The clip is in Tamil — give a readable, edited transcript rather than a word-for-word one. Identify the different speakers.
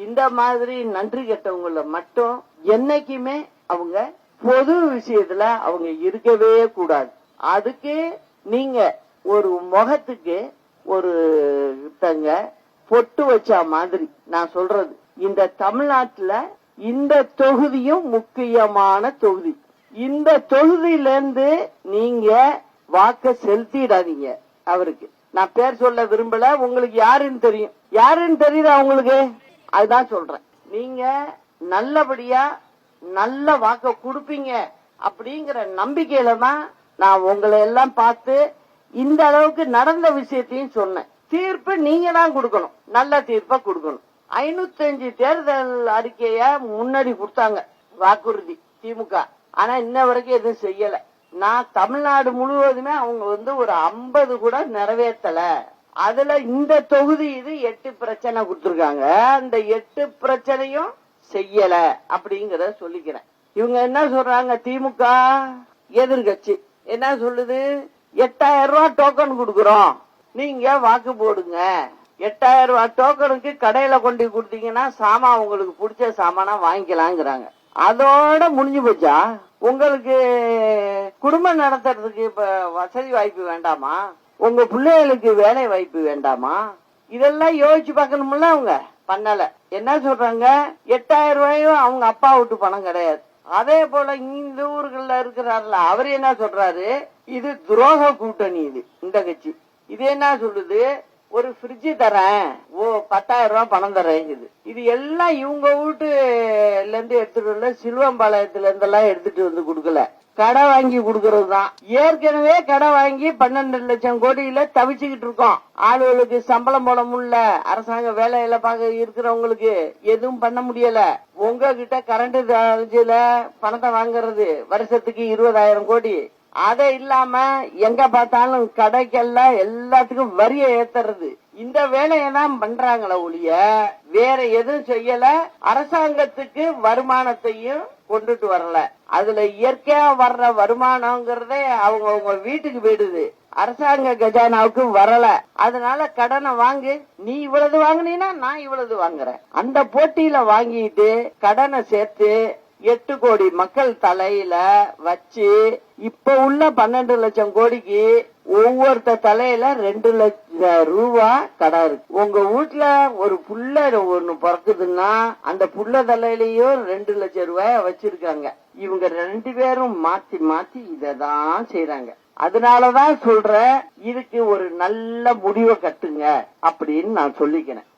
Speaker 1: இந்த மாதிரி நன்றி கெட்டவங்கள மட்டும் என்னைக்குமே அவங்க பொது விஷயத்துல அவங்க இருக்கவே கூடாது. அதுக்கு நீங்க ஒரு முகத்துக்கு ஒரு பொட்டு வச்ச மாதிரி நான் சொல்றது, இந்த தமிழ்நாட்டுல இந்த தொகுதியும் முக்கியமான தொகுதி. இந்த தொகுதியில இருந்து நீங்க வாக்க செலுத்திடாதீங்க. அவருக்கு நான் பேர் சொல்ல விரும்பல, உங்களுக்கு யாருன்னு தெரியும். யாருன்னு தெரியுதா உங்களுக்கு? அதுதான் சொல்றேன். நீங்க நல்லபடியா நல்ல வாக்க கொடுப்பீங்க அப்படிங்கிற நம்பிக்கையில தான் நான் உங்களை எல்லாம் பார்த்து இந்த அளவுக்கு நடந்த விஷயத்தையும் சொன்னேன். தீர்ப்பு நீங்க தான் கொடுக்கணும், நல்ல தீர்ப்பா கொடுக்கணும். 505 தேர்தல் அறிக்கைய முன்னாடி கொடுத்தாங்க வாக்குறுதி திமுக. ஆனா இன்ன வரைக்கும் எதுவும் செய்யல. நான் தமிழ்நாடு முழுவதுமே அவங்க ஒரு 50 கூட நிறைவேற்றல. அதுல இந்த தொகுதி இது 8 பிரச்சனை கொடுத்திருக்காங்க. அந்த 8 பிரச்சனையும் செய்யல அப்படிங்கறத சொல்லிக்கிறேன். இவங்க என்ன சொல்றாங்க, திமுக எதிர்கட்சி என்ன சொல்லுது, 8000 ரூபாய் டோக்கன் கொடுக்கறோம், நீங்க வாக்கு போடுங்க. 8000 ரூபாய் டோக்கனுக்கு கடையில கொண்டு கொடுத்தீங்கன்னா சாமான் உங்களுக்கு பிடிச்ச சாமானா வாங்கிக்கலாங்கிறாங்க. அதோட முடிஞ்சு போச்சா? உங்களுக்கு குடும்பம் நடத்துறதுக்கு இப்ப வசதி வாய்ப்பு வேண்டாமா? உங்க பிள்ளைகளுக்கு வேலை வாய்ப்பு வேண்டாமா? இதெல்லாம் யோசிச்சு பார்க்கணும்ல. அவங்க பண்ணல. என்ன சொல்றாங்க, 8000 ரூபாயும் அவங்க அப்பா விட்டு பணம் கிடையாது. அதே போல இந்த ஊர்கள்ல இருக்கிறார்ல, அவரு என்ன சொல்றாரு, இது துரோக கூட்டணி. இது இந்த கட்சி இது என்ன சொல்லுது, ஒரு ஃப்ரிட்ஜ் தரேன், 10,000 ரூபாய் பணம் தரேன். இது எல்லாம் இவங்க வீட்டுல இருந்து எடுத்துட்டு வரல, சிலுவம்பாளையத்துல இருந்தெல்லாம் எடுத்துட்டு வந்து கொடுக்கல, கடை வாங்கி கொடுக்கறது தான். ஏற்கனவே கடை வாங்கி 12 லட்சம் கோடியில தவிச்சுக்கிட்டு இருக்கோம். ஆளுகளுக்கு சம்பளம் போட முடியல, அரசாங்க வேலையில பார்க்க இருக்கிறவங்களுக்கு எதுவும் பண்ண முடியல. உங்ககிட்ட கரண்ட் சார்ஜ்ல பணத்தை வாங்குறது வருஷத்துக்கு 20,000 கோடி. அதை இல்லாம எங்க பார்த்தாலும் கடைக்கெல்லாம் எல்லாத்துக்கும் வரியை ஏத்துறது. இந்த வேலையெல்லாம் பண்றாங்களே ஒழிய வேற எதுவும் செய்யல. அரசாங்கத்துக்கு வருமானத்தையும் கொண்டுட்டு வரல. அதுல இயற்கையா வர்ற வருமானம்ங்கிறதே அவங்க வீட்டுக்கு போயிடுது, அரசாங்க கஜானாவுக்கு வரல. அதனால கடனை வாங்கு, நீ இவ்வளவு வாங்கினீன்னா நான் இவ்வளவு வாங்குறேன். அந்த போட்டியில வாங்கிட்டு கடனை சேர்த்து 8 கோடி மக்கள் தலையில வச்சு இப்ப உள்ள 12 லட்சம் கோடிக்கு ஒவ்வொருத்த தலையில 2 லட்சம் ரூபாய் கடன் இருக்கு. உங்க வீட்டுல ஒரு புள்ள ஒண்ணு பிறக்குதுன்னா அந்த புள்ள தலையிலயும் 2 லட்சம் ரூபாய வச்சிருக்காங்க. இவங்க 2 பேரும் மாத்தி மாத்தி இததான் செய்யறாங்க. அதனாலதான் சொல்றேன், இதுக்கு ஒரு நல்ல முடிவை கட்டுங்க அப்படின்னு நான் சொல்லிக்கிறேன்.